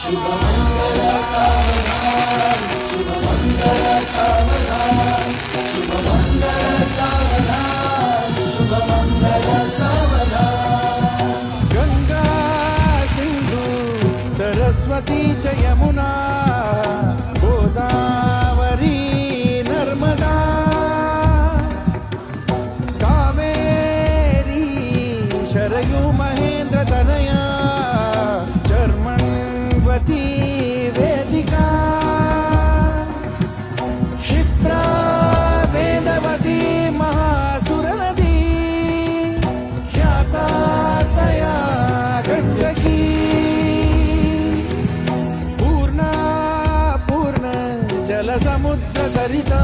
शुभमंगल सावधान, शुभमंगल सावधान, शुभमंगल सावधान, शुभमंगल सावधान। गंगा सिंधु सरस्वती च यमुना गोदावरी नर्मदा कावेरी शरयू महेंद्र तनया चर्मण्वती वेदिका क्षिप्रा वेदवती महासुरनदी ख्याता तया गण्डकी पूर्णा पूर्ण जलसमुद्र सरिता